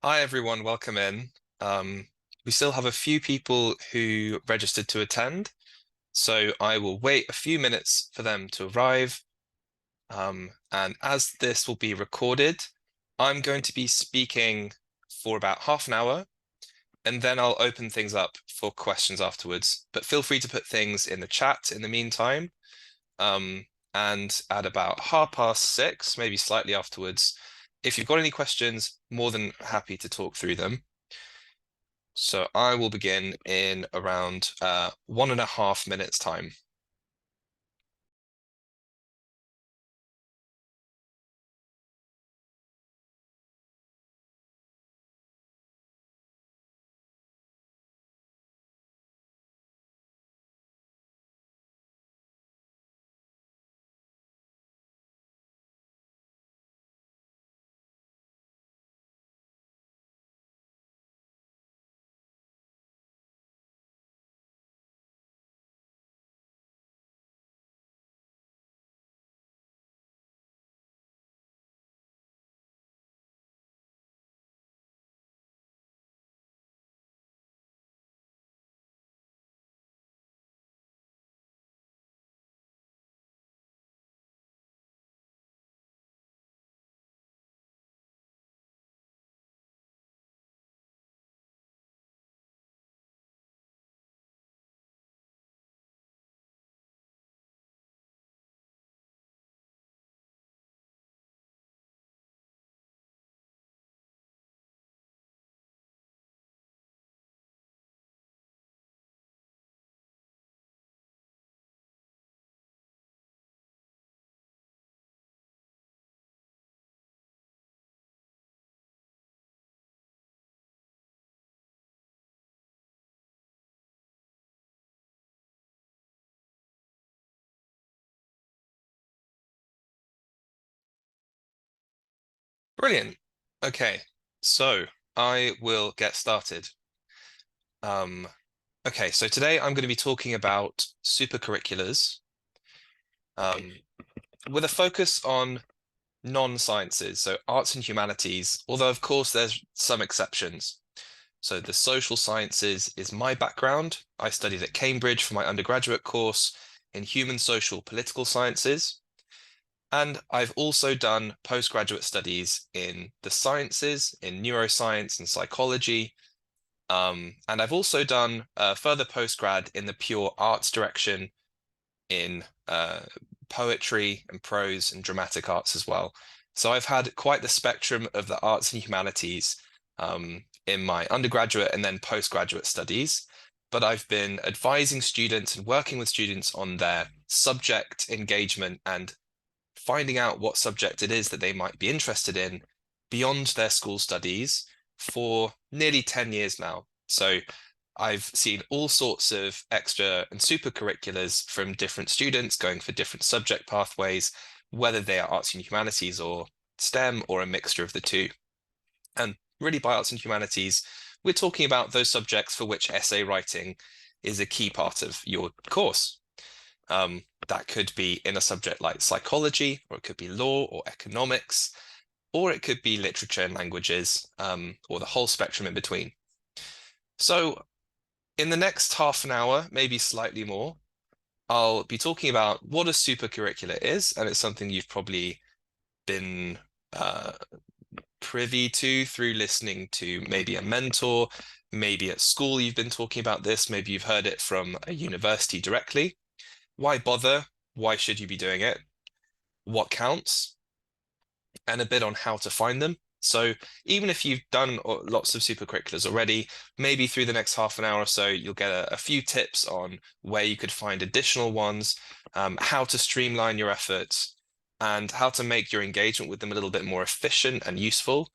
Hi everyone, welcome in. We still have a few people who registered to attend, so I will wait a few minutes for them to arrive. And as this will be recorded, I'm going to be speaking for about half an hour, and then I'll open things up for questions afterwards. But feel free to put things in the chat in the meantime. Um, and at about 6:30, maybe slightly afterwards, if you've got any questions, more than happy to talk through them. So I will begin in around 1.5 minutes time. Brilliant. Okay, so I will get started. Um, okay, so today I'm going to be talking about supercurriculars, um, with a focus on non-sciences, so arts and humanities, although of course there's some exceptions. So the social sciences is my background. I studied at Cambridge for my undergraduate course in human social political sciences. And I've also done postgraduate studies in the sciences, in neuroscience and psychology. And I've also done further postgrad in the pure arts direction in poetry and prose and dramatic arts as well. So I've had quite the spectrum of the arts and humanities in my undergraduate and then postgraduate studies. But I've been advising students and working with students on their subject engagement and finding out what subject it is that they might be interested in beyond their school studies for nearly 10 years now. So I've seen all sorts of extra and supercurriculars from different students going for different subject pathways, whether they are arts and humanities or STEM or a mixture of the two. And really, by arts and humanities, we're talking about those subjects for which essay writing is a key part of your course. That could be in a subject like psychology, or it could be law or economics, or it could be literature and languages, or the whole spectrum in between. So in the next half an hour, maybe slightly more, I'll be talking about what a supercurricular is, and it's something you've probably been uh, privy to through listening to maybe a mentor, maybe at school you've been talking about this, maybe you've heard it from a university directly. Why bother? Why should you be doing it? What counts? And a bit on how to find them. So even if you've done lots of supercurriculars already, maybe through the next half an hour or so, you'll get a few tips on where you could find additional ones, how to streamline your efforts, and how to make your engagement with them a little bit more efficient and useful.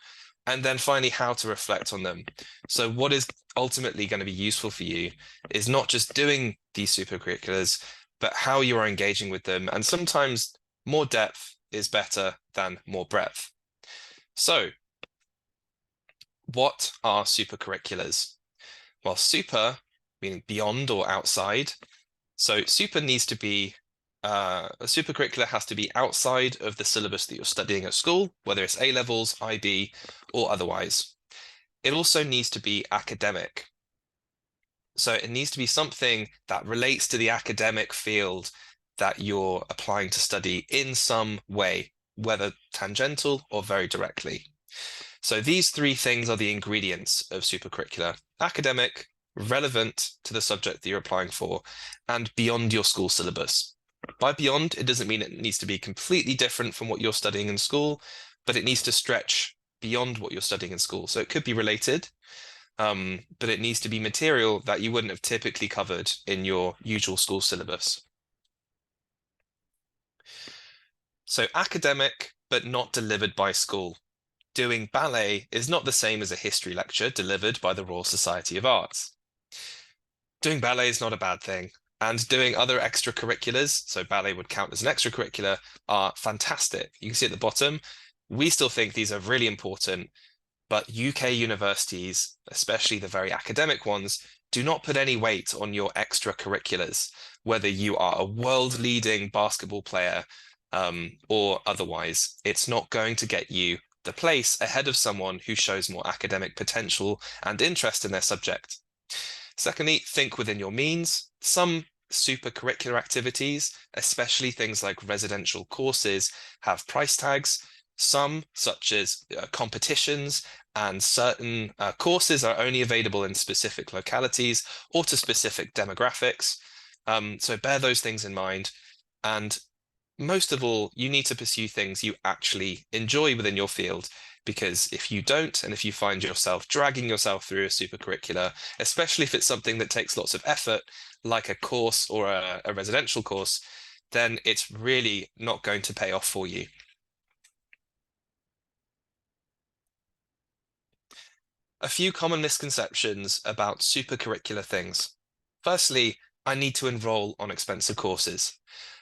And then finally, how to reflect on them. So what is ultimately going to be useful for you is not just doing these supercurriculars, but how you are engaging with them. And sometimes more depth is better than more breadth. So, what are supercurriculars? Well, super meaning beyond or outside. So, super needs to be a supercurricular has to be outside of the syllabus that you're studying at school, whether it's A levels, IB, or otherwise. it also needs to be academic. So it needs to be something that relates to the academic field that you're applying to study in some way, whether tangential or very directly. So these three things are the ingredients of supercurricular: academic, relevant to the subject that you're applying for, and beyond your school syllabus. By beyond, it doesn't mean it needs to be completely different from what you're studying in school, but it needs to stretch beyond what you're studying in school. So it could be related, but it needs to be material that you wouldn't have typically covered in your usual school syllabus. So academic, but not delivered by school. Doing ballet is not the same as a history lecture delivered by the Royal Society of Arts. Doing ballet is not a bad thing, and doing other extracurriculars, so ballet would count as an extracurricular, are fantastic. You can see at the bottom, we still think these are really important, but UK universities, especially the very academic ones, do not put any weight on your extracurriculars, whether you are a world-leading basketball player or otherwise. It's not going to get you the place ahead of someone who shows more academic potential and interest in their subject. Secondly, think within your means. Some supercurricular activities, especially things like residential courses, have price tags. Some, such as competitions and certain courses, are only available in specific localities or to specific demographics. So bear those things in mind. And most of all, you need to pursue things you actually enjoy within your field, because if you don't, and if you find yourself dragging yourself through a supercurricular, especially if it's something that takes lots of effort, like a course or a residential course, then it's really not going to pay off for you. A few common misconceptions about supercurricular things. Firstly, I need to enroll on expensive courses.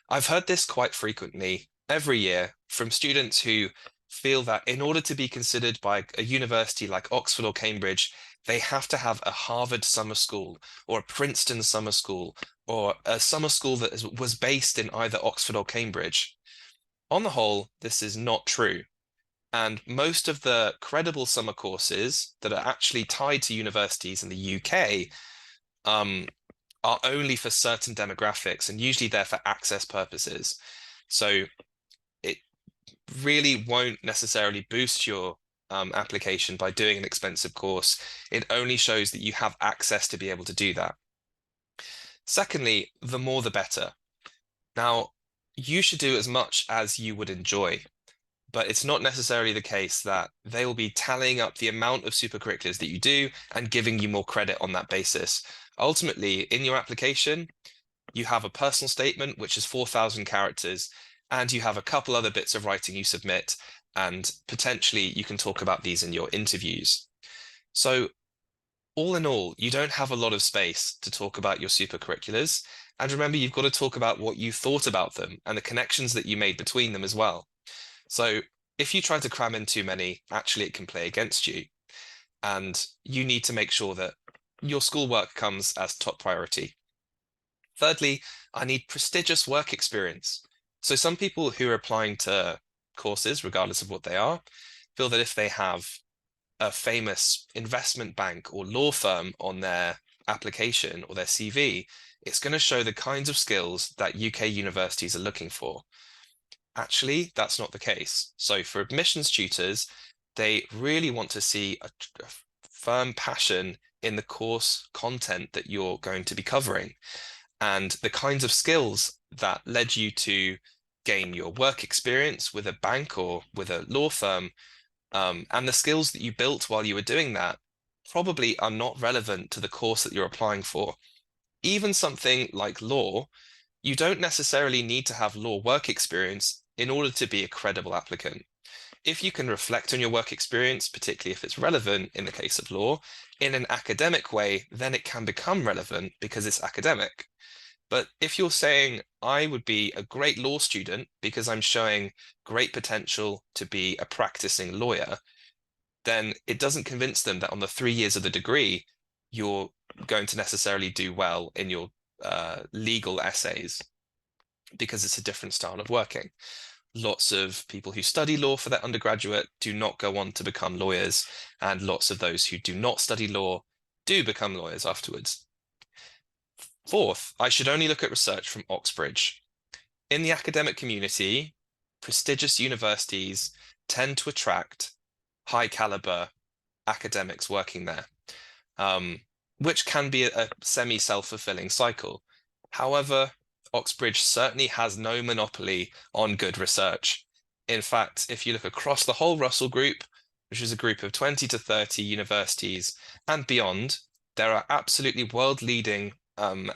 I've heard this quite frequently every year from students who feel that in order to be considered by a university like Oxford or Cambridge, they have to have a Harvard summer school or a Princeton summer school or a summer school that was based in either Oxford or Cambridge. On the whole, this is not true. And most of the credible summer courses that are actually tied to universities in the UK um, are only for certain demographics and usually they're for access purposes. So it really won't necessarily boost your application by doing an expensive course. It only shows that you have access to be able to do that. Secondly, the more the better. Now, you should do as much as you would enjoy, but it's not necessarily the case that they will be tallying up the amount of supercurriculars that you do and giving you more credit on that basis. Ultimately, in your application, you have a personal statement, which is 4,000 characters, and you have a couple other bits of writing you submit, and potentially you can talk about these in your interviews. So all in all, you don't have a lot of space to talk about your supercurriculars. And remember, you've got to talk about what you thought about them and the connections that you made between them as well. So if you try to cram in too many, actually it can play against you. And you need to make sure that your schoolwork comes as top priority. Thirdly, I need prestigious work experience. So some people who are applying to courses, regardless of what they are, feel that if they have a famous investment bank or law firm on their application or their CV, it's going to show the kinds of skills that UK universities are looking for. Actually, that's not the case. So for admissions tutors, they really want to see a firm passion in the course content that you're going to be covering and the kinds of skills that led you to gain your work experience with a bank or with a law firm, and the skills that you built while you were doing that probably are not relevant to the course that you're applying for. Even something like law, you don't necessarily need to have law work experience in order to be a credible applicant. If you can reflect on your work experience, particularly if it's relevant in the case of law, in an academic way, then it can become relevant because it's academic. But if you're saying, I would be a great law student because I'm showing great potential to be a practicing lawyer, then it doesn't convince them that on the 3 years of the degree, you're going to necessarily do well in your legal essays because it's a different style of working. Lots of people who study law for their undergraduate do not go on to become lawyers, and lots of those who do not study law do become lawyers afterwards. Fourth, I should only look at research from Oxbridge. In the academic community, prestigious universities tend to attract high caliber academics working there, um, which can be a semi-self-fulfilling cycle. However, Oxbridge certainly has no monopoly on good research. In fact, if you look across the whole Russell Group, which is a group of 20 to 30 universities and beyond, there are absolutely world-leading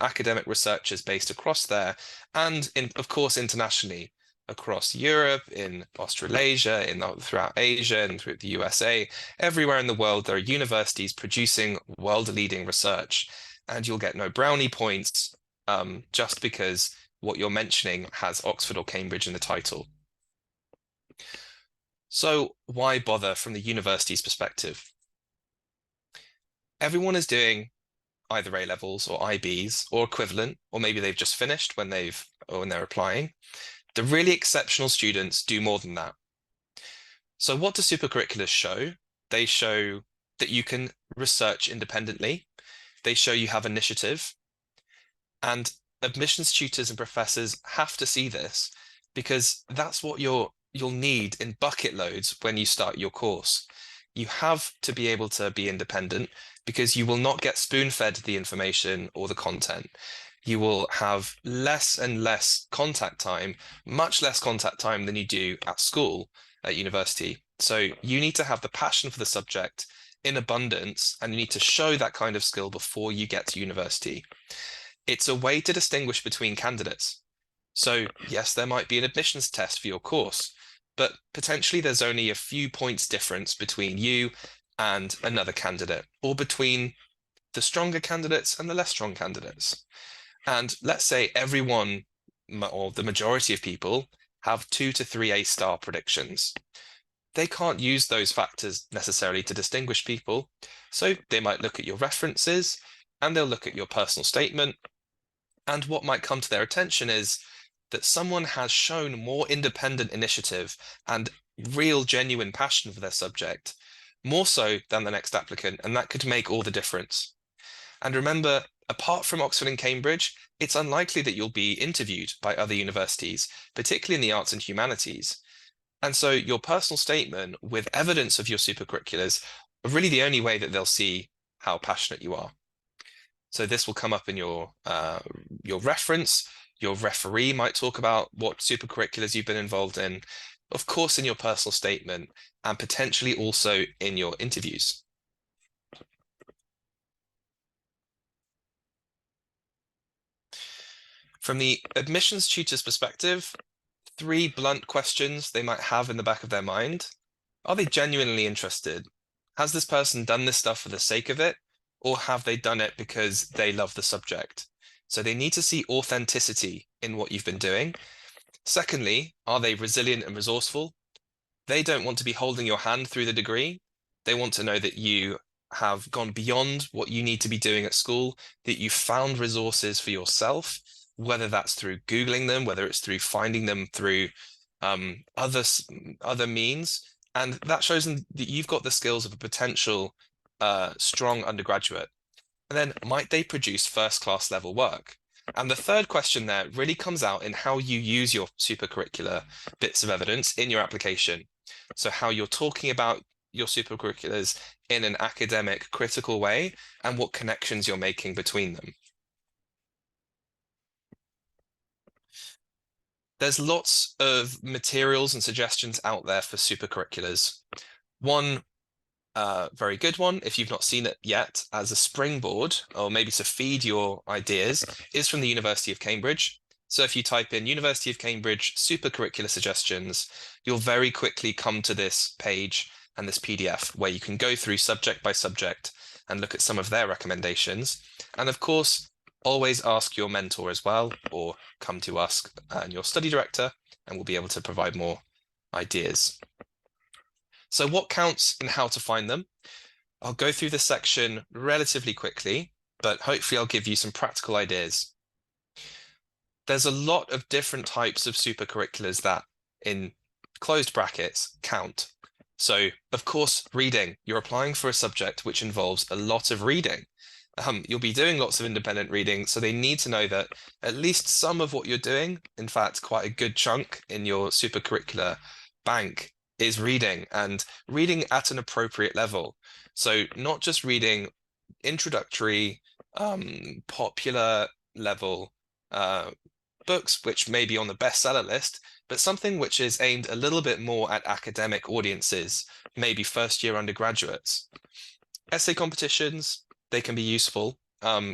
academic researchers based across there, and of course, internationally, across Europe, in Australasia, throughout Asia, and through the USA. Everywhere in the world, there are universities producing world-leading research, and you'll get no brownie points just because what you're mentioning has Oxford or Cambridge in the title. So why bother from the university's perspective? Everyone is doing either A levels or IBs or equivalent, or maybe they've just finished when they're applying. The really exceptional students do more than that. So what do supercurriculars show? They show that you can research independently. They show you have initiative. And admissions tutors and professors have to see this because that's what you'll need in bucket loads when you start your course. You have to be able to be independent because you will not get spoon-fed the information or the content. You will have less and less contact time, much less contact time than you do at school, at university. So you need to have the passion for the subject in abundance, and you need to show that kind of skill before you get to university. It's a way to distinguish between candidates. So yes, there might be an admissions test for your course, but potentially there's only a few points difference between you and another candidate, or between the stronger candidates and the less strong candidates. And let's say everyone, or the majority of people, have 2 to 3 A-star predictions. They can't use those factors necessarily to distinguish people. So they might look at your references and they'll look at your personal statement. And what might come to their attention is that someone has shown more independent initiative and real genuine passion for their subject, more so than the next applicant, and that could make all the difference. And remember, apart from Oxford and Cambridge, it's unlikely that you'll be interviewed by other universities, particularly in the arts and humanities. And so your personal statement with evidence of your supercurriculars are really the only way that they'll see how passionate you are. So this will come up in your reference. Your referee might talk about what supercurriculars you've been involved in, of course, in your personal statement, and potentially also in your interviews. From the admissions tutor's perspective, 3 blunt questions they might have in the back of their mind. Are they genuinely interested? Has this person done this stuff for the sake of it? Or have they done it because they love the subject? So they need to see authenticity in what you've been doing. Secondly, are they resilient and resourceful? They don't want to be holding your hand through the degree. They want to know that you have gone beyond what you need to be doing at school, that you found resources for yourself, whether that's through Googling them, whether it's through finding them through other means. And that shows them that you've got the skills of a potential strong undergraduate. And then might they produce first-class level work? And the third question there really comes out in how you use your supercurricular bits of evidence in your application. So how you're talking about your supercurriculars in an academic, critical way, and what connections you're making between them. There's lots of materials and suggestions out there for supercurriculars. One very good one, if you've not seen it yet, as a springboard, or maybe to feed your ideas, is from the University of Cambridge. So if you type in University of Cambridge supercurricular suggestions, you'll very quickly come to this page and this PDF where you can go through subject by subject and look at some of their recommendations. And of course, always ask your mentor as well, or come to us and your study director, and we'll be able to provide more ideas. So what counts and how to find them? I'll go through this section relatively quickly, but hopefully I'll give you some practical ideas. There's a lot of different types of supercurriculars that in closed brackets, count. So, of course, reading. You're applying for a subject which involves a lot of reading. You'll be doing lots of independent reading, so they need to know that at least some of what you're doing, in fact, quite a good chunk in your supercurricular bank, is reading and reading at an appropriate level. So, not just reading introductory, popular level uh, books, which may be on the bestseller list, but something which is aimed a little bit more at academic audiences, maybe first year undergraduates. Essay competitions, they can be useful.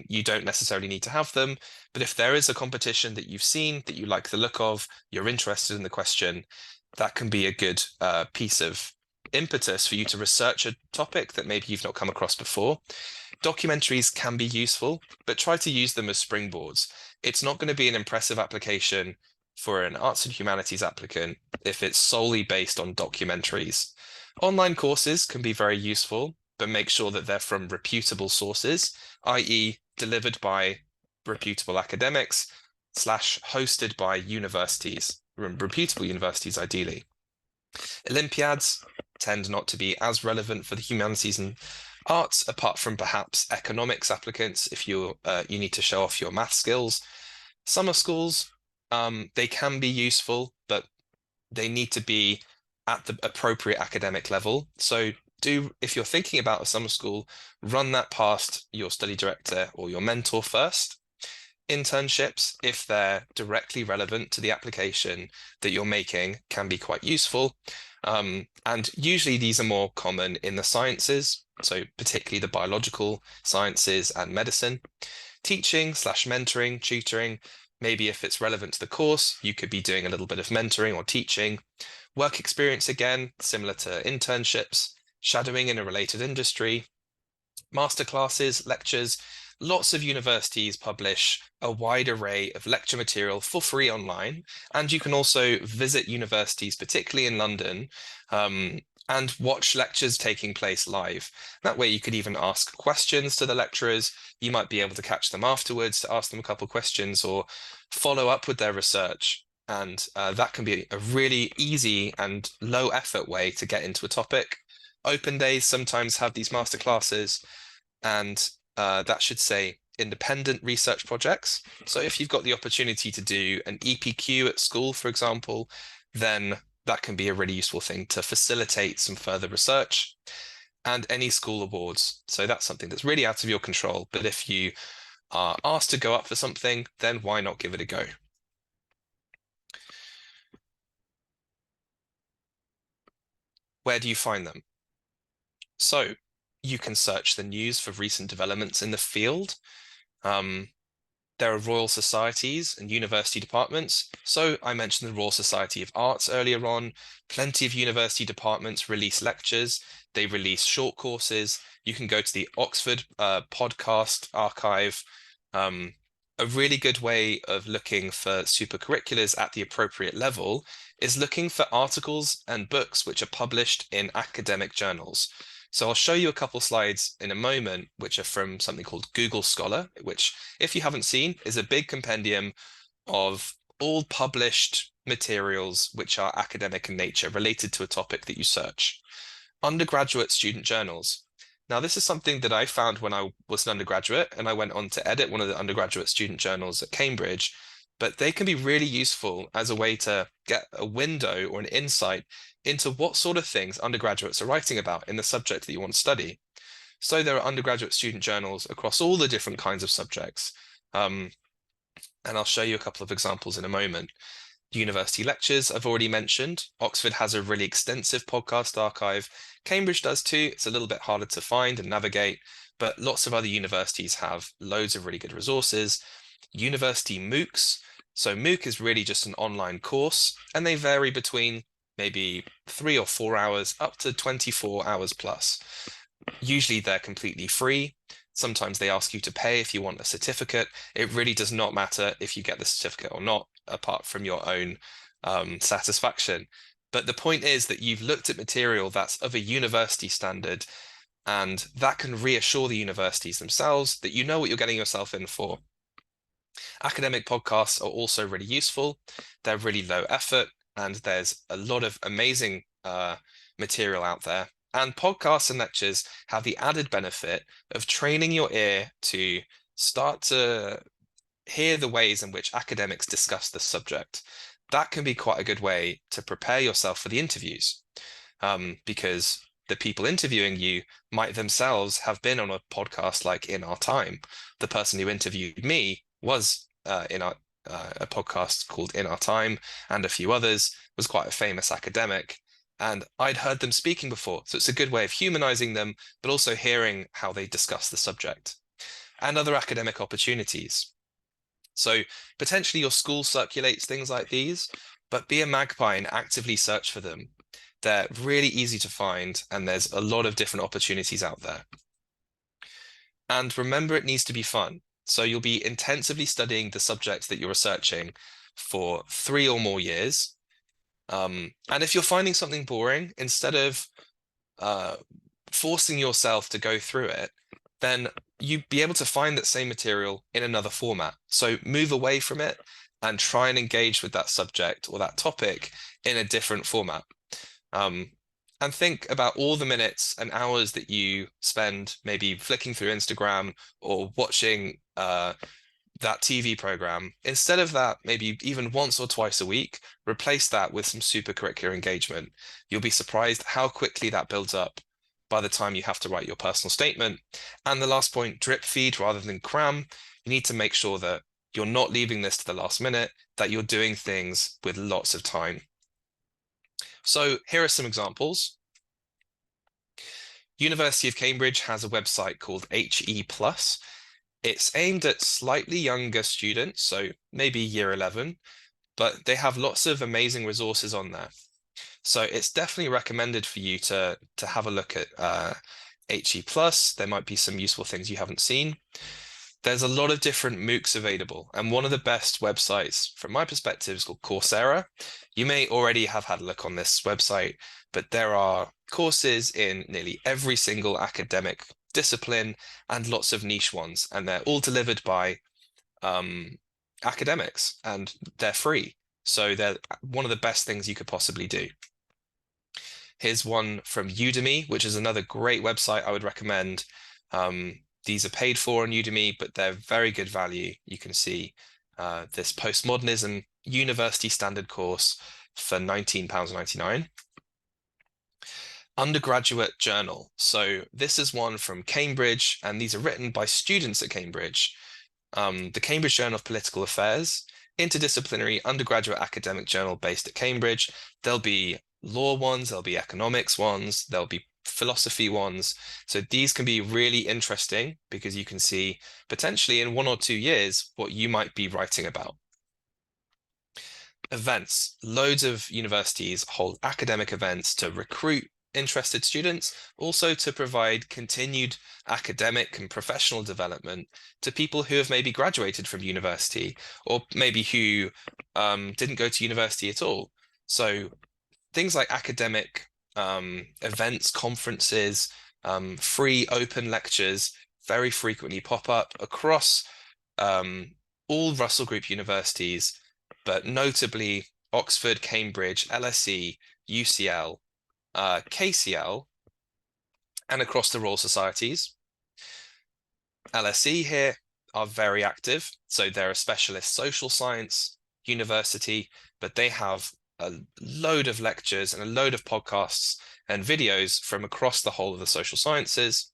You don't necessarily need to have them, but if there is a competition that you've seen that you like the look of, you're interested in the question, that can be a good piece of impetus for you to research a topic that maybe you've not come across before. Documentaries can be useful, but try to use them as springboards. It's not going to be an impressive application for an arts and humanities applicant if it's solely based on documentaries. Online courses can be very useful, but make sure that they're from reputable sources, i.e., delivered by reputable academics / hosted by universities, reputable universities ideally. Olympiads tend not to be as relevant for the humanities and arts, apart from perhaps economics applicants if you need to show off your math skills. Summer schools, they can be useful, but they need to be at the appropriate academic level. So if you're thinking about a summer school, run that past your study director or your mentor first. Internships, if they're directly relevant to the application that you're making, can be quite useful. And usually these are more common in the sciences, so particularly the biological sciences and medicine. Teaching / mentoring, tutoring, maybe if it's relevant to the course, you could be doing a little bit of mentoring or teaching. Work experience, again, similar to internships, shadowing in a related industry, masterclasses, lectures. Lots of universities publish a wide array of lecture material for free online, and you can also visit universities, particularly in London, and watch lectures taking place live. That way you could even ask questions to the lecturers. You might be able to catch them afterwards to ask them a couple questions or follow up with their research. And that can be a really easy and low effort way to get into a topic. Open days sometimes have these masterclasses, and that should say independent research projects. So if you've got the opportunity to do an EPQ at school, for example, then that can be a really useful thing to facilitate some further research. And any school awards. So that's something that's really out of your control. But if you are asked to go up for something, then why not give it a go? Where do you find them? So you can search the news for recent developments in the field. There are Royal Societies and university departments. So I mentioned the Royal Society of Arts earlier on. Plenty of university departments release lectures. They release short courses. You can go to the Oxford podcast archive. A really good way of looking for supercurriculars at the appropriate level is looking for articles and books which are published in academic journals. So I'll show you a couple slides in a moment, which are from something called Google Scholar, which, if you haven't seen, is a big compendium of all published materials which are academic in nature related to a topic that you search. Undergraduate student journals. Now, this is something that I found when I was an undergraduate, and I went on to edit one of the undergraduate student journals at Cambridge, but they can be really useful as a way to get a window or an insight into what sort of things undergraduates are writing about in the subject that you want to study. So there are undergraduate student journals across all the different kinds of subjects. And I'll show you a couple of examples in a moment. University lectures, I've already mentioned. Oxford has a really extensive podcast archive. Cambridge does too. It's a little bit harder to find and navigate, but lots of other universities have loads of really good resources. University MOOCs. So MOOC is really just an online course, and they vary between maybe 3 or 4 hours up to 24 hours plus. Usually they're completely free. Sometimes they ask you to pay if you want a certificate. It really does not matter if you get the certificate or not, apart from your own satisfaction. But the point is that you've looked at material that's of a university standard, and that can reassure the universities themselves that you know what you're getting yourself in for. Academic podcasts are also really useful. They're really low effort. and there's a lot of amazing material out there. And podcasts and lectures have the added benefit of training your ear to start to hear the ways in which academics discuss the subject. That can be quite a good way to prepare yourself for the interviews, because the people interviewing you might themselves have been on a podcast like In Our Time. The person who interviewed me was in a podcast called In Our Time, and a few others, was quite a famous academic. And I'd heard them speaking before. So it's a good way of humanizing them, but also hearing how they discuss the subject and other academic opportunities. So potentially your school circulates things like these, but be a magpie and actively search for them. They're really easy to find, and there's a lot of different opportunities out there. And remember, it needs to be fun. So you'll be intensively studying the subject that you're researching for 3 or more years. And if you're finding something boring, instead of forcing yourself to go through it, then you'd be able to find that same material in another format. So move away from it and try and engage with that subject or that topic in a different format. And think about all the minutes and hours that you spend maybe flicking through Instagram or watching that TV program. Instead of that, maybe even once or twice a week, replace that with some supercurricular engagement. You'll be surprised how quickly that builds up by the time you have to write your personal statement. And the last point, drip feed rather than cram. You need to make sure that you're not leaving this to the last minute, that you're doing things with lots of time. So here are some examples. University of Cambridge has a website called HE Plus. It's aimed at slightly younger students, so maybe year 11, but they have lots of amazing resources on there. So it's definitely recommended for you to have a look at HE Plus. There might be some useful things you haven't seen. There's a lot of different MOOCs available, and one of the best websites from my perspective is called Coursera. You may already have had a look on this website, but there are courses in nearly every single academic discipline and lots of niche ones, and they're all delivered by academics, and they're free. So they're one of the best things you could possibly do. Here's one from Udemy, which is another great website I would recommend. These are paid for on Udemy, but they're very good value. You can see this postmodernism university standard course for £19.99. Undergraduate journal. So this is one from Cambridge, and these are written by students at Cambridge. The Cambridge Journal of Political Affairs, interdisciplinary undergraduate academic journal based at Cambridge. There'll be law ones, there'll be economics ones, there'll be philosophy ones. So these can be really interesting because you can see potentially in 1 or 2 years what you might be writing about. Events. Loads of universities hold academic events to recruit interested students, also to provide continued academic and professional development to people who have maybe graduated from university or maybe who didn't go to university at all. So things like academic events, conferences, free open lectures very frequently pop up across all Russell Group universities, but notably Oxford, Cambridge, LSE, UCL, KCL, and across the Royal Societies. LSE here are very active, so they're a specialist social science university, but they have a load of lectures and a load of podcasts and videos from across the whole of the social sciences.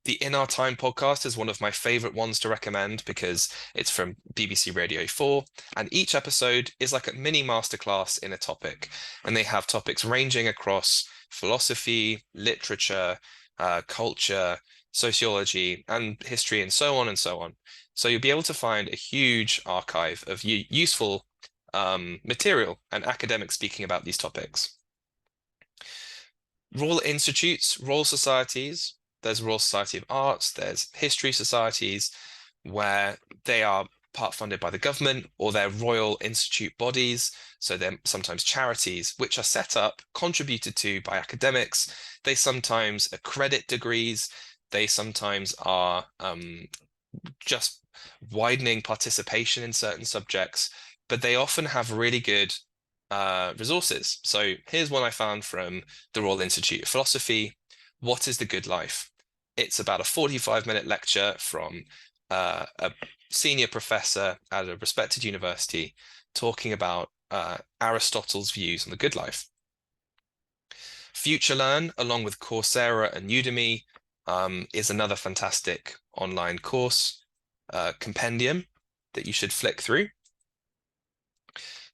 The In Our Time podcast is one of my favorite ones to recommend because it's from BBC Radio 4, and each episode is like a mini masterclass in a topic. And they have topics ranging across philosophy, literature, culture, sociology, and history, and so on and so on. So you'll be able to find a huge archive of useful material and academics speaking about these topics. Royal institutes, royal societies. There's Royal Society of Arts, there's history societies where they are part funded by the government, or they're Royal Institute bodies. So they're sometimes charities which are set up, contributed to by academics. They sometimes accredit degrees. They sometimes are just widening participation in certain subjects, but they often have really good resources. So here's one I found from the Royal Institute of Philosophy. What is the good life? It's about a 45-minute lecture from a senior professor at a respected university talking about Aristotle's views on the good life. FutureLearn, along with Coursera and Udemy, is another fantastic online course compendium that you should flick through.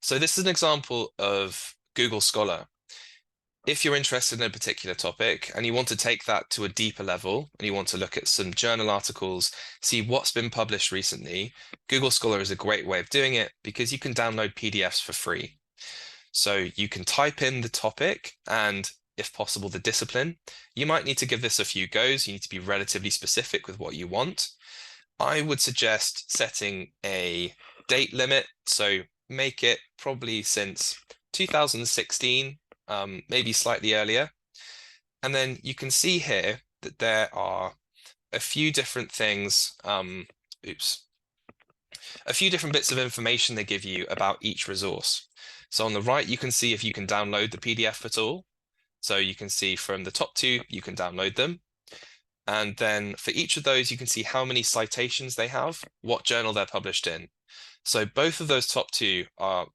So this is an example of Google Scholar. If you're interested in a particular topic and you want to take that to a deeper level and you want to look at some journal articles, see what's been published recently, Google Scholar is a great way of doing it because you can download PDFs for free. So you can type in the topic and, if possible, the discipline. You might need to give this a few goes. You need to be relatively specific with what you want. I would suggest setting a date limit. So make it probably since 2016, maybe slightly earlier. And then you can see here that there are a few different things. A few different bits of information they give you about each resource. So on the right, you can see if you can download the PDF at all. So you can see from the top two, you can download them. And then for each of those, you can see how many citations they have, what journal they're published in. So both of those top two are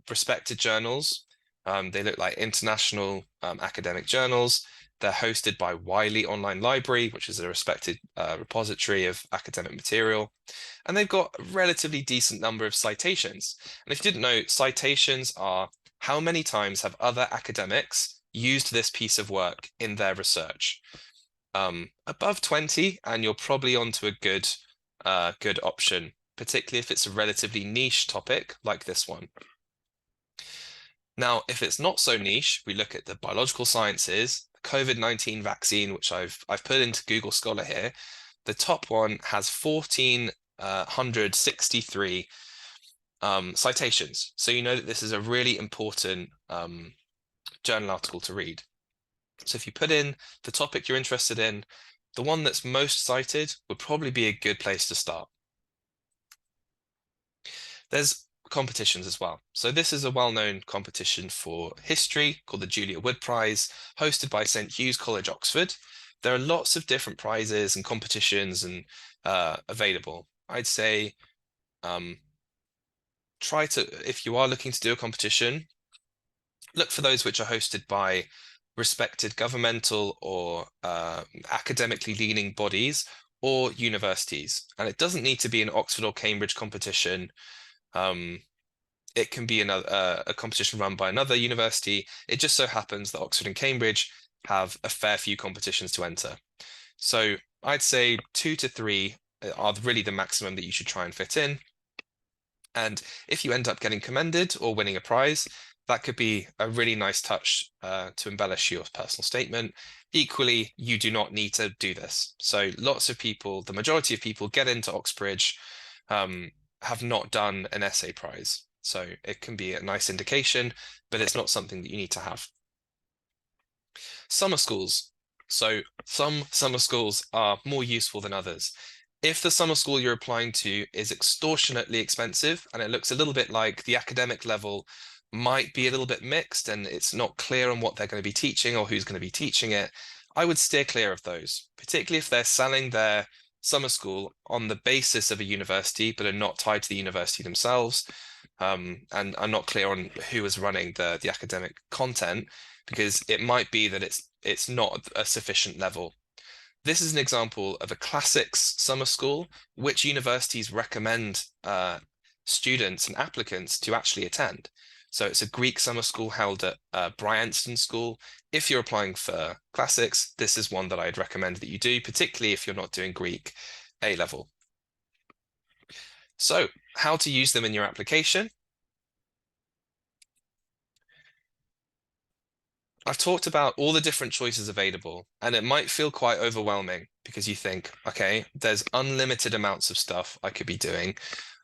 respected journals. They look like international academic journals. They're hosted by Wiley Online Library, which is a respected repository of academic material. And they've got a relatively decent number of citations. And if you didn't know, citations are how many times have other academics used this piece of work in their research. Above 20, and you're probably onto a good option, particularly if it's a relatively niche topic like this one. Now, if it's not so niche, we look at the biological sciences, the COVID-19 vaccine, which I've put into Google Scholar here. The top one has 1,463 citations. So you know that this is a really important journal article to read. So if you put in the topic you're interested in, the one that's most cited would probably be a good place to start. There's competitions as well. So this is a well-known competition for history called the Julia Wood Prize, hosted by St. Hugh's College, Oxford. There are lots of different prizes and competitions and available. I'd say try to, if you are looking to do a competition, look for those which are hosted by respected governmental or academically leaning bodies or universities. And it doesn't need to be an Oxford or Cambridge competition. It can be a competition run by another university. It just so happens that Oxford and Cambridge have a fair few competitions to enter. So I'd say 2 to 3 are really the maximum that you should try and fit in. And if you end up getting commended or winning a prize, that could be a really nice touch to embellish your personal statement. Equally, you do not need to do this. So lots of people, the majority of people get into Oxbridge, have not done an essay prize. So it can be a nice indication, but it's not something that you need to have. Summer schools. So some summer schools are more useful than others. If the summer school you're applying to is extortionately expensive and it looks a little bit like the academic level might be a little bit mixed and it's not clear on what they're going to be teaching or who's going to be teaching it, I would steer clear of those, particularly if they're selling their summer school on the basis of a university but are not tied to the university themselves, and are not clear on who is running the academic content, because it might be that it's not a sufficient level. This is an example of a classics summer school, which universities recommend students and applicants to actually attend. So it's a Greek summer school held at Bryanston School. If you're applying for classics, this is one that I'd recommend that you do, particularly if you're not doing Greek A level. So how to use them in your application? I've talked about all the different choices available, and it might feel quite overwhelming because you think, okay, there's unlimited amounts of stuff I could be doing.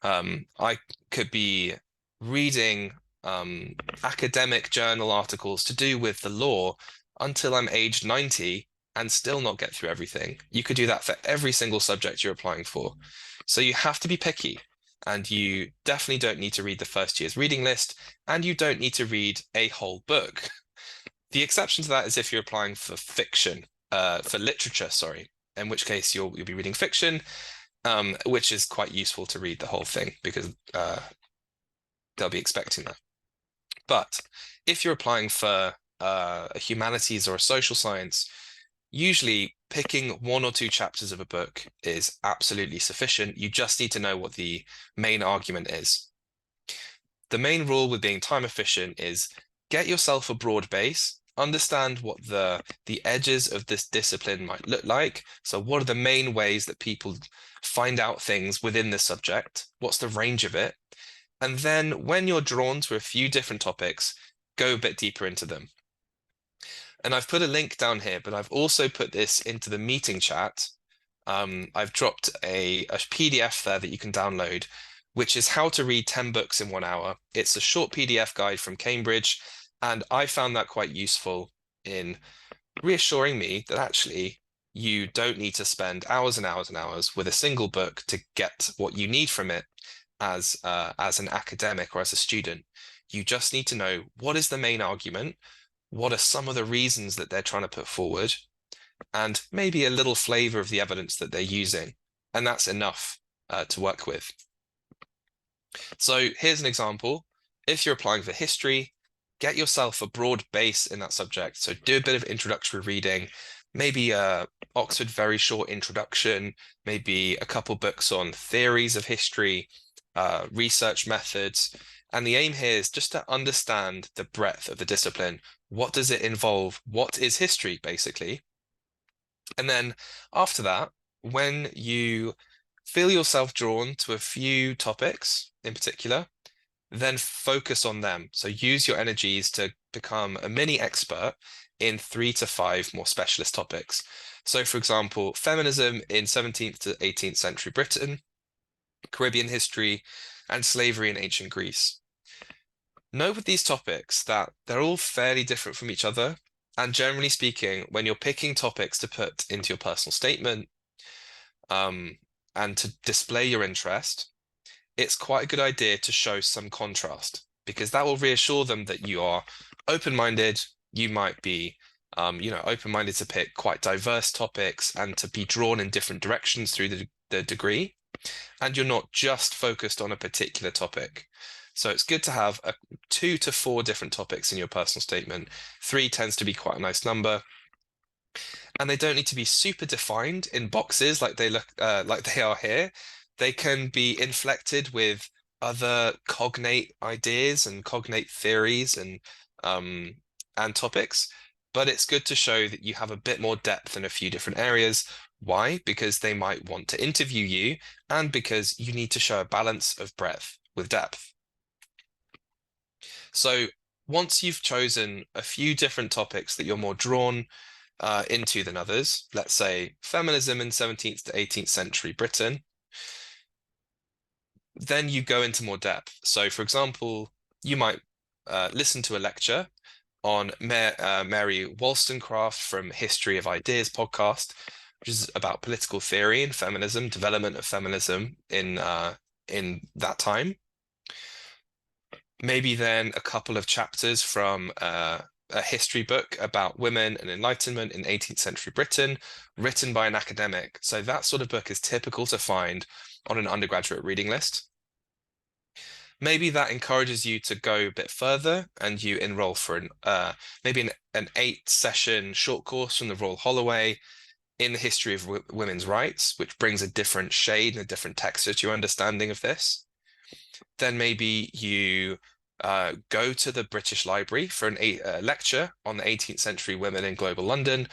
I could be reading academic journal articles to do with the law until I'm aged 90 and still not get through everything. You could do that for every single subject you're applying for. So you have to be picky. and you definitely don't need to read the first year's reading list, and you don't need to read a whole book. The exception to that is if you're applying for fiction, for literature, sorry, in which case you'll be reading fiction, which is quite useful to read the whole thing because they'll be expecting that. But if you're applying for a humanities or a social science, usually picking one or two chapters of a book is absolutely sufficient. You just need to know what the main argument is. The main rule with being time efficient is get yourself a broad base, understand what the edges of this discipline might look like. So what are the main ways that people find out things within the subject? What's the range of it? And then when you're drawn to a few different topics, go a bit deeper into them. And I've put a link down here, but I've also put this into the meeting chat. I've dropped a PDF there that you can download, which is how to read 10 books in 1 hour. It's a short PDF guide from Cambridge, and I found that quite useful in reassuring me that actually you don't need to spend hours and hours and hours with a single book to get what you need from it as an academic or as a student. You just need to know what is the main argument, what are some of the reasons that they're trying to put forward, and maybe a little flavor of the evidence that they're using. And that's enough to work with. So here's an example. If you're applying for history, get yourself a broad base in that subject. So do a bit of introductory reading, maybe Oxford very short introduction, maybe a couple books on theories of history, research methods. And the aim here is just to understand the breadth of the discipline. What does it involve? What is history, basically? And then after that, when you feel yourself drawn to a few topics in particular, then focus on them. So use your energies to become a mini expert in 3 to 5 more specialist topics. So, for example, feminism in 17th to 18th century Britain, Caribbean history, and slavery in ancient Greece. Know with these topics that they're all fairly different from each other. And generally speaking, when you're picking topics to put into your personal statement, and to display your interest, it's quite a good idea to show some contrast because that will reassure them that you are open-minded. You might be, open-minded to pick quite diverse topics and to be drawn in different directions through the degree. And you're not just focused on a particular topic. So it's good to have 2 to 4 different topics in your personal statement. 3 tends to be quite a nice number. And they don't need to be super defined in boxes like they look like they are here. They can be inflected with other cognate ideas and cognate theories and topics. But it's good to show that you have a bit more depth in a few different areas. Why? Because they might want to interview you, and because you need to show a balance of breadth with depth. So once you've chosen a few different topics that you're more drawn into than others, let's say feminism in 17th to 18th century Britain, then you go into more depth. So, for example, you might listen to a lecture on Mary Wollstonecraft from History of Ideas podcast, which is about political theory and feminism, development of feminism in that time. Maybe then a couple of chapters from a history book about women and enlightenment in 18th century Britain, written by an academic. So that sort of book is typical to find on an undergraduate reading list. Maybe that encourages you to go a bit further and you enroll for maybe an 8-session short course from the Royal Holloway in the history of women's rights, which brings a different shade and a different texture to your understanding of this. Then maybe you go to the British Library for a lecture on the 18th century women in global London.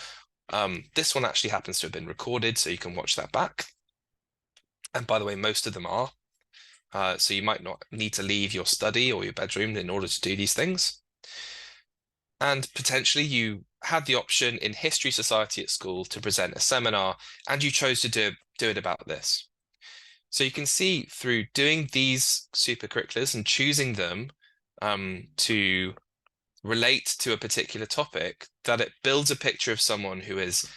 This one actually happens to have been recorded, so you can watch that back. And by the way, most of them are. So you might not need to leave your study or your bedroom in order to do these things. And potentially you had the option in History Society at school to present a seminar, and you chose to do it about this. So you can see through doing these supercurriculars and choosing them to relate to a particular topic, that it builds a picture of someone who is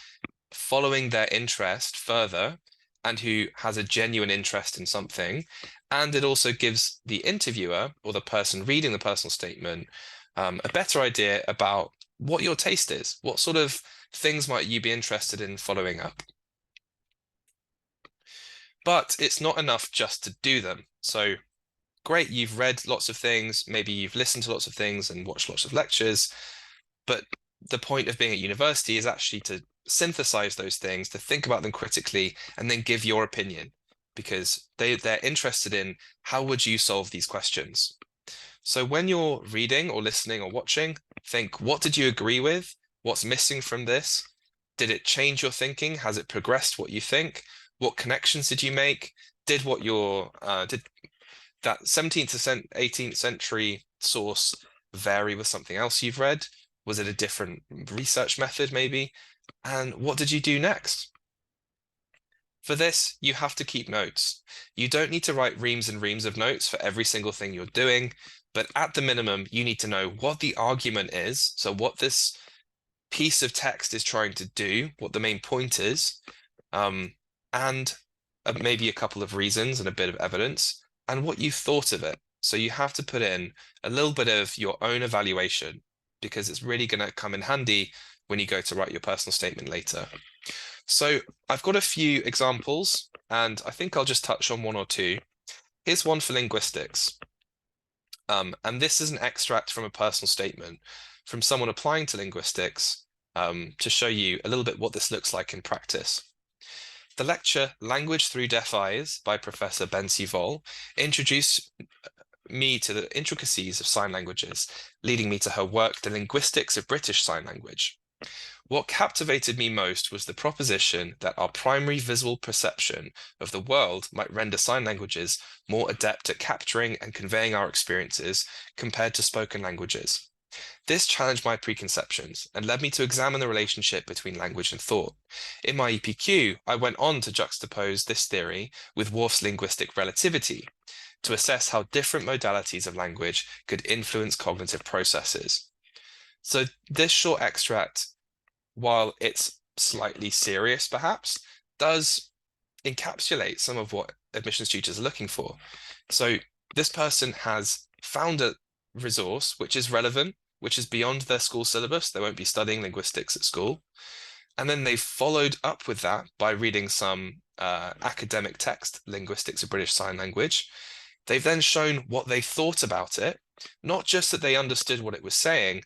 following their interest further and who has a genuine interest in something. And it also gives the interviewer or the person reading the personal statement a better idea about what your taste is. What sort of things might you be interested in following up? But it's not enough just to do them. So great, you've read lots of things, maybe you've listened to lots of things and watched lots of lectures, but the point of being at university is actually to synthesize those things, to think about them critically, and then give your opinion, because they're interested in how would you solve these questions. So when you're reading or listening or watching, think, what did you agree with? What's missing from this? Did it change your thinking? Has it progressed what you think? What connections did you make? Did that 17th to 18th century source vary with something else you've read? Was it a different research method, maybe? And what did you do next? For this, you have to keep notes. You don't need to write reams and reams of notes for every single thing you're doing, but at the minimum, you need to know what the argument is. So, what this piece of text is trying to do, what the main point is, and maybe a couple of reasons and a bit of evidence, and what you thought of it. So you have to put in a little bit of your own evaluation because it's really going to come in handy when you go to write your personal statement later. So I've got a few examples, and I think I'll just touch on one or two. Here's one for linguistics. And this is an extract from a personal statement from someone applying to linguistics to show you a little bit what this looks like in practice. The lecture Language Through Deaf Eyes by Professor Bensi Vol introduced me to the intricacies of sign languages, leading me to her work, The Linguistics of British Sign Language. What captivated me most was the proposition that our primary visual perception of the world might render sign languages more adept at capturing and conveying our experiences compared to spoken languages. This challenged my preconceptions and led me to examine the relationship between language and thought. In my EPQ, I went on to juxtapose this theory with Worf's linguistic relativity to assess how different modalities of language could influence cognitive processes. So this short extract, while it's slightly serious perhaps, does encapsulate some of what admissions tutors are looking for. So this person has found a resource which is relevant, which is beyond their school syllabus. They won't be studying linguistics at school. And then they've followed up with that by reading some academic text, Linguistics of British Sign Language. They've then shown what they thought about it, not just that they understood what it was saying,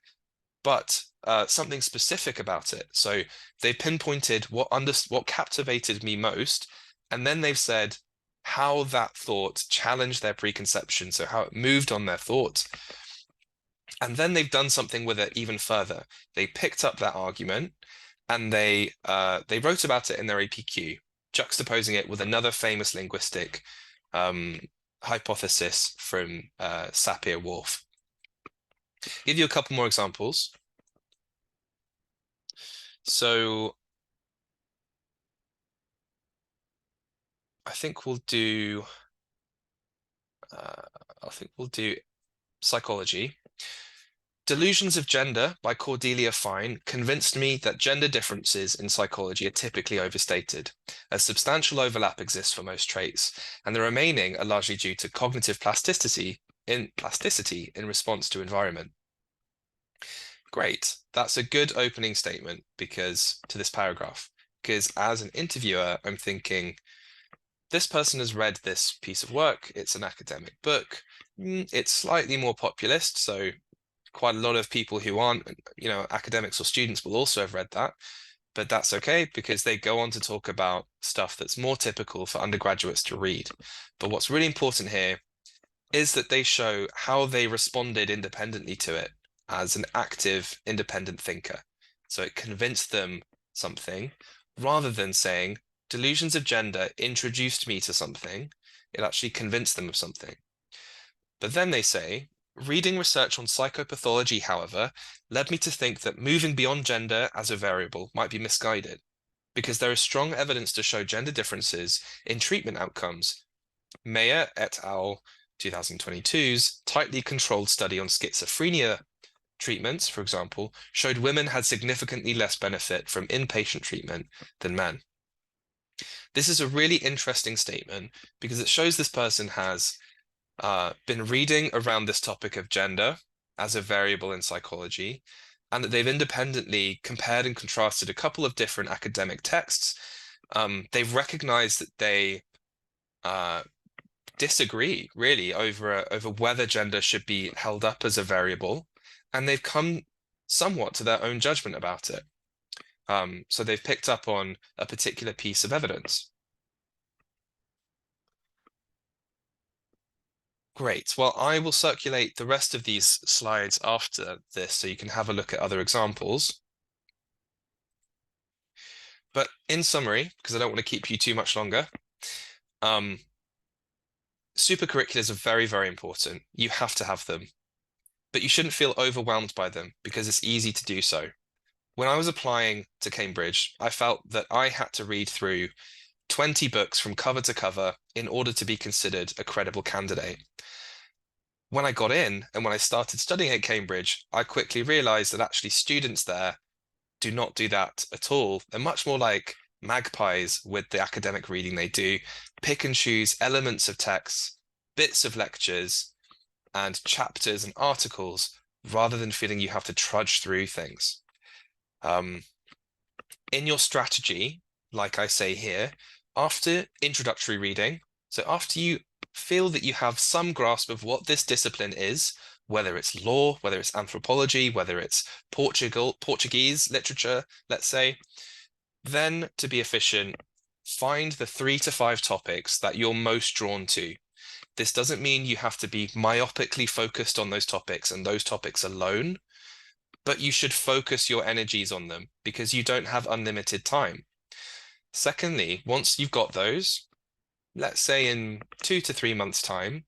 but something specific about it. So they pinpointed what captivated me most, and then they've said how that thought challenged their preconception, so how it moved on their thought. And then they've done something with it even further. They picked up that argument and they wrote about it in their APQ, juxtaposing it with another famous linguistic hypothesis from Sapir-Whorf. Give you a couple more examples. So I think we'll do psychology. Delusions of Gender by Cordelia Fine convinced me that gender differences in psychology are typically overstated, as substantial overlap exists for most traits, and the remaining are largely due to cognitive plasticity in response to environment. Great. That's a good opening statement to this paragraph, because as an interviewer, I'm thinking, this person has read this piece of work. It's an academic book. It's slightly more populist, so quite a lot of people who aren't, academics or students will also have read that, but that's okay because they go on to talk about stuff that's more typical for undergraduates to read. But what's really important here is that they show how they responded independently to it as an active, independent thinker. So it convinced them something rather than saying, delusions of gender introduced me to something. It actually convinced them of something. But then they say, reading research on psychopathology, however, led me to think that moving beyond gender as a variable might be misguided, because there is strong evidence to show gender differences in treatment outcomes. Mayer et al. 2022's tightly controlled study on schizophrenia treatments, for example, showed women had significantly less benefit from inpatient treatment than men. This is a really interesting statement because it shows this person has been reading around this topic of gender as a variable in psychology, and that they've independently compared and contrasted a couple of different academic texts. They've recognized that they uh, disagree really over whether gender should be held up as a variable, and they've come somewhat to their own judgment about it. So they've picked up on a particular piece of evidence. Great. Well, I will circulate the rest of these slides after this so you can have a look at other examples. But in summary, because I don't want to keep you too much longer, um, supercurriculars are very, very important. You have to have them, but you shouldn't feel overwhelmed by them because it's easy to do so. When I was applying to Cambridge, I felt that I had to read through 20 books from cover to cover in order to be considered a credible candidate. When I got in and when I started studying at Cambridge, I quickly realized that actually students there do not do that at all. They're much more like magpies with the academic reading they do, pick and choose elements of texts, bits of lectures, and chapters and articles, rather than feeling you have to trudge through things. In your strategy, like I say here, after introductory reading, so after you feel that you have some grasp of what this discipline is, whether it's law, whether it's anthropology, whether it's Portuguese literature, let's say, then to be efficient, find the 3 to 5 topics that you're most drawn to. This doesn't mean you have to be myopically focused on those topics and those topics alone, but you should focus your energies on them because you don't have unlimited time. Secondly, once you've got those, let's say in 2 to 3 months' time,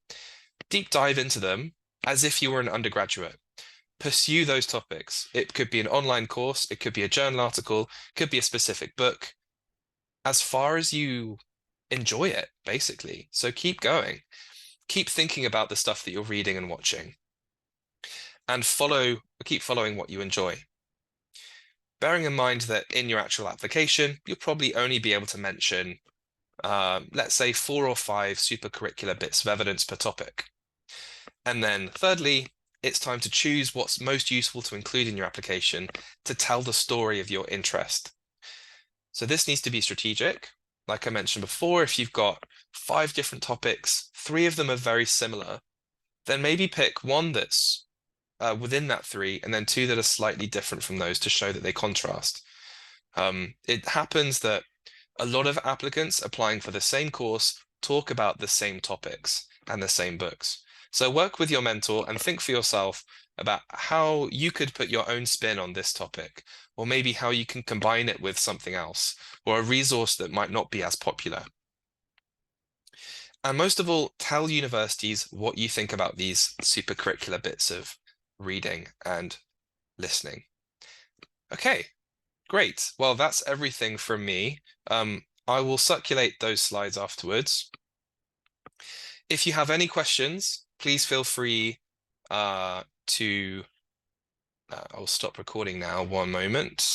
deep dive into them as if you were an undergraduate. Pursue those topics. It could be an online course, it could be a journal article, it could be a specific book, as far as you enjoy it, basically. So keep going. Keep thinking about the stuff that you're reading and watching, and keep following what you enjoy. Bearing in mind that in your actual application, you'll probably only be able to mention, let's say, 4 or 5 supercurricular bits of evidence per topic. And then thirdly, it's time to choose what's most useful to include in your application to tell the story of your interest. So this needs to be strategic. Like I mentioned before, if you've got 5 different topics, 3 of them are very similar, then maybe pick one that's within that 3, and then 2 that are slightly different from those to show that they contrast. It happens that a lot of applicants applying for the same course talk about the same topics and the same books. So work with your mentor and think for yourself about how you could put your own spin on this topic, or maybe how you can combine it with something else, or a resource that might not be as popular. And most of all, tell universities what you think about these supercurricular bits of reading and listening. Okay, great. Well, that's everything from me. I will circulate those slides afterwards. If you have any questions, please feel free to... I'll stop recording now, one moment.